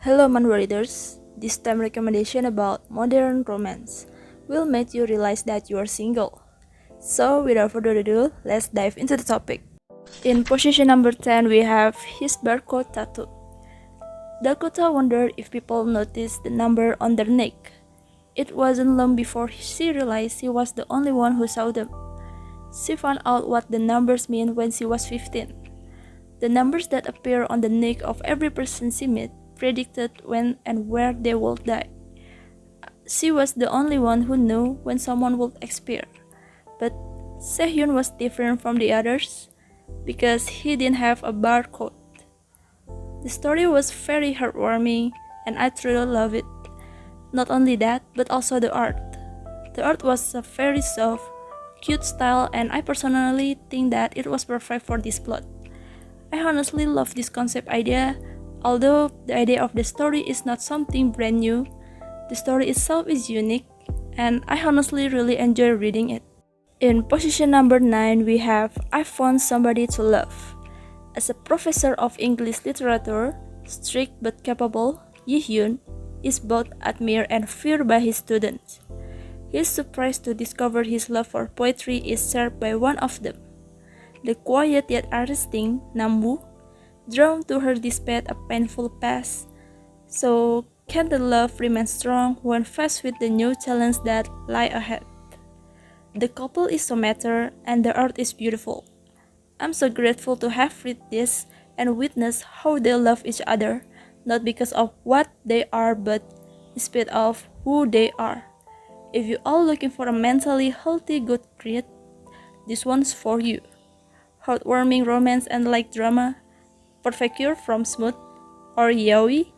Hello Manhwa Readers, this time recommendation about modern romance will make you realize that you are single. So without further ado, let's dive into the topic. In position number 10 we have his barcode tattoo. Dakota wondered if people noticed the number on their neck. It wasn't long before she realized she was the only one who saw them. She found out what the numbers mean when she was 15. The numbers that appear on the neck of every person she met predicted when and where they would die. She was the only one who knew when someone would expire. But Sehyun was different from the others because he didn't have a barcode. The story was very heartwarming and I truly love it. Not only that, but also the art. The art was a very soft, cute style and I personally think that it was perfect for this plot. I honestly love this concept idea. Although the idea of the story is not something brand new, the story itself is unique, and I honestly really enjoy reading it. In position number 9, we have I Found Somebody to Love. As a professor of English literature, strict but capable, Yi-hyun is both admired and feared by his students. He is surprised to discover his love for poetry is shared by one of them. The quiet yet arresting Namwoo, drawn to her despite a painful past. So, can the love remain strong when faced with the new challenges that lie ahead? The couple is so mature and the art is beautiful. I'm so grateful to have read this and witnessed how they love each other, not because of what they are but instead of who they are. If you are looking for a mentally healthy good read, this one's for you. Heartwarming romance and light drama, perfect cure from smooth or yaoi,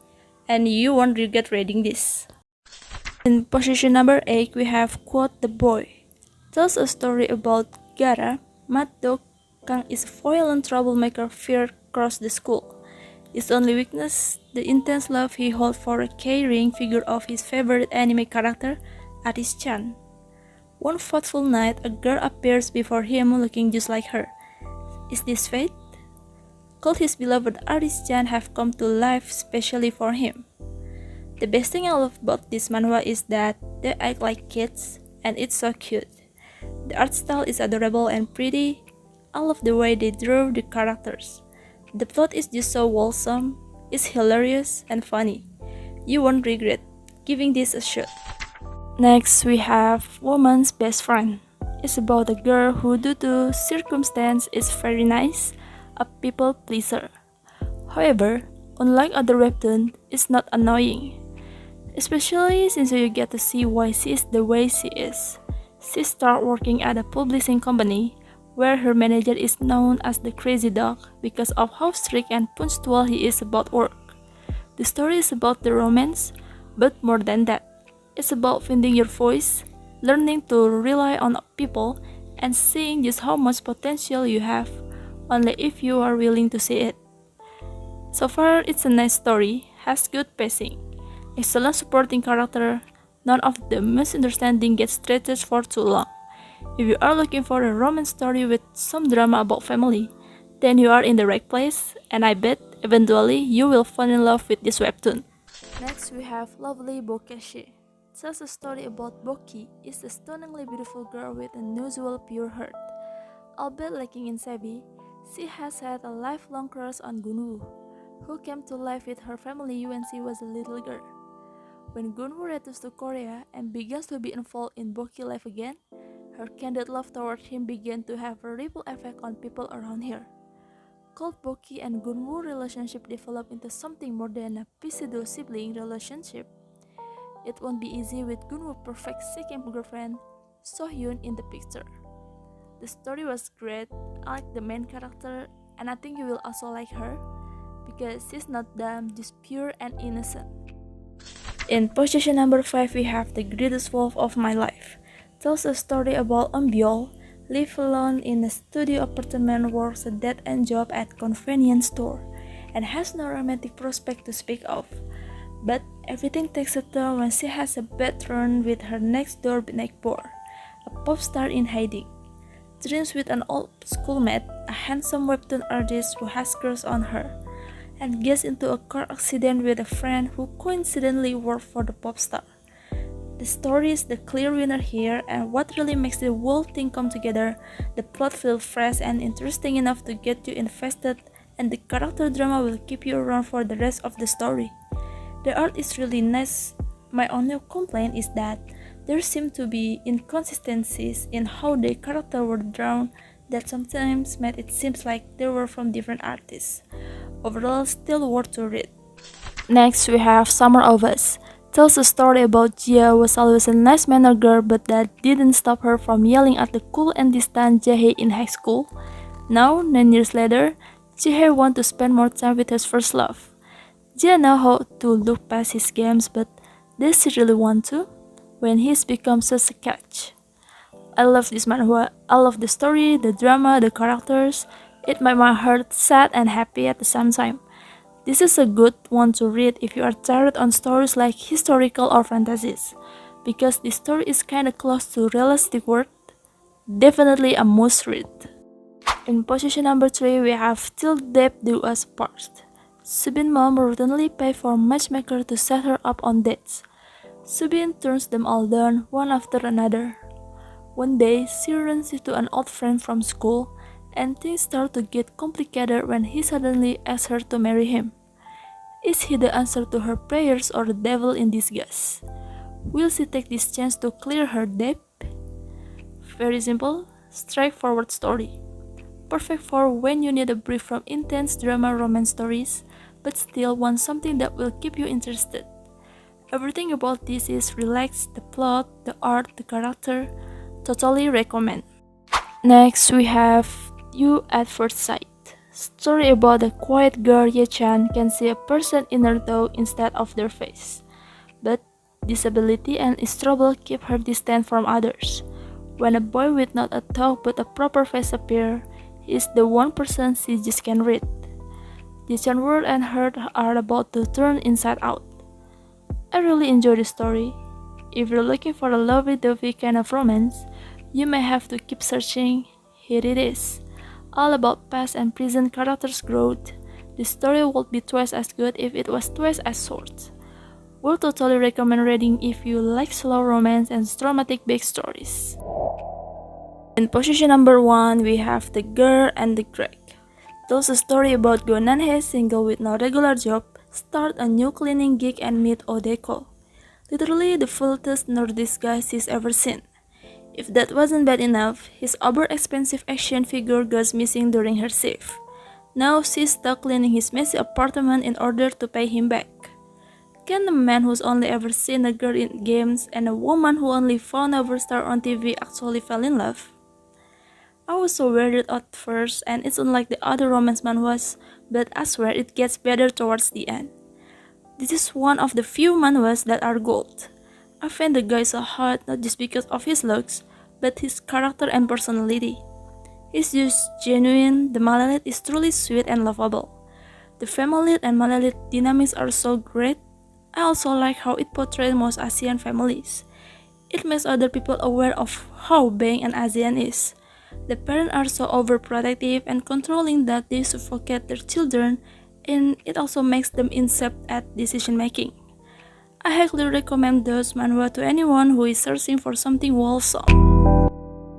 and you won't regret reading this. In position number 8, we have Quote the Boy. Tells a story about Gara, mad dog Kang is a violent troublemaker feared across the school. His only weakness, the intense love he holds for a caring figure of his favorite anime character, Aris-chan. One fateful night, a girl appears before him looking just like her. Is this fate? Could his beloved Aris-chan have come to life specially for him? The best thing I love about this manhwa is that they act like kids and it's so cute. The art style is adorable and pretty. I love the way they drew the characters. The plot is just so wholesome, it's hilarious and funny. You won't regret giving this a shot. Next, we have Woman's Best Friend. It's about a girl who, due to circumstance, is very nice, a people pleaser. However, unlike other webtoons, it's not annoying. Especially since you get to see why she is the way she is. She starts working at a publishing company, where her manager is known as the Crazy Dog because of how strict and punctual he is about work. The story is about the romance, but more than that, it's about finding your voice, learning to rely on people, and seeing just how much potential you have, only if you are willing to see it. So far, it's a nice story, has good pacing, excellent supporting character, none of the misunderstanding gets stretched for too long. If you are looking for a romance story with some drama about family, then you are in the right place, and I bet eventually you will fall in love with this webtoon. Next, we have Lovely Bokeshi. Tells a story about Boki is a stunningly beautiful girl with an unusual pure heart. Albeit lacking in savvy, she has had a lifelong crush on Gunwoo, who came to life with her family when she was a little girl. When Gunwoo returns to Korea and begins to be involved in Boki's life again, her candid love toward him began to have a ripple effect on people around her. Cold Boki and Gunwoo relationship developed into something more than a pseudo-sibling relationship. It won't be easy with Gunwoo's perfect second girlfriend, Sohyun, in the picture. The story was great, I like the main character, and I think you will also like her, because she's not dumb, just pure and innocent. In position number 5, we have The Greatest Wolf of My Life. Tells a story about Byul, lives alone in a studio apartment, works a dead-end job at convenience store, and has no romantic prospect to speak of. But everything takes a turn when she has a bad run with her next-door neighbor, a pop star in hiding. Dreams with an old schoolmate, a handsome webtoon artist who has crush on her, and gets into a car accident with a friend who coincidentally worked for the pop star. The story is the clear winner here, and what really makes the whole thing come together, the plot feels fresh and interesting enough to get you invested, and the character drama will keep you around for the rest of the story. The art is really nice. My only complaint is that there seem to be inconsistencies in how the characters were drawn that sometimes made it seem like they were from different artists. Overall, still worth to read. Next, we have Summer of Us. Tells a story about Jia was always a nice mannered girl, but that didn't stop her from yelling at the cool and distant Jae in high school. Now, 9 years later, Jae wants to spend more time with his first love. Jia knows how to look past his games, but does she really want to? When he's become such a catch. I love this manhwa. I love the story, the drama, the characters. It made my heart sad and happy at the same time. This is a good one to read if you are tired on stories like historical or fantasies, because this story is kinda close to realistic world. Definitely a must read. In position number 3, we have Till Death Do Us Part. Subin's mom routinely pays for matchmaker to set her up on dates. Subin turns them all down one after another. One day, she runs into an old friend from school, and things start to get complicated when he suddenly asks her to marry him. Is he the answer to her prayers or the devil in disguise? Will she take this chance to clear her debt? Very simple, straightforward story. Perfect for when you need a break from intense drama romance stories, but still want something that will keep you interested. Everything about this is relaxed, the plot, the art, the character. Totally recommend. Next, we have You at First Sight. Story about a quiet girl Ye-chan can see a person in her toe instead of their face. But disability and trouble keep her distant from others. When a boy with not a toe but a proper face appear, he is the one person she just can read. Ye-chan's world and heart are about to turn inside out. I really enjoy the story. If you're looking for a lovey-dovey kind of romance, you may have to keep searching. Here it is. All about past and present characters' growth. The story would be twice as good if it was twice as short. Would totally recommend reading if you like slow romance and dramatic big stories. In position number 1, we have The Girl and the Greg. Tells a story about Go Nanhee, single with no regular job, start a new cleaning gig and meet Odeko. Literally the filthiest Nordic guy she's ever seen. If that wasn't bad enough, his over-expensive action figure goes missing during her shift. Now she's stuck cleaning his messy apartment in order to pay him back. Can a man who's only ever seen a girl in games and a woman who only found a star on TV actually fall in love? I was so weirded at first, and it's unlike the other romance manhwas, but I swear it gets better towards the end. This is one of the few manhwas that are gold. I find the guy so hot not just because of his looks, but his character and personality. He's just genuine, the Malalit is truly sweet and lovable. The Femalit and Malalit dynamics are so great. I also like how it portrays most Asian families. It makes other people aware of how being an Asian is. The parents are so overprotective and controlling that they suffocate their children, and it also makes them inept at decision making. I highly recommend those manhwa to anyone who is searching for something wholesome.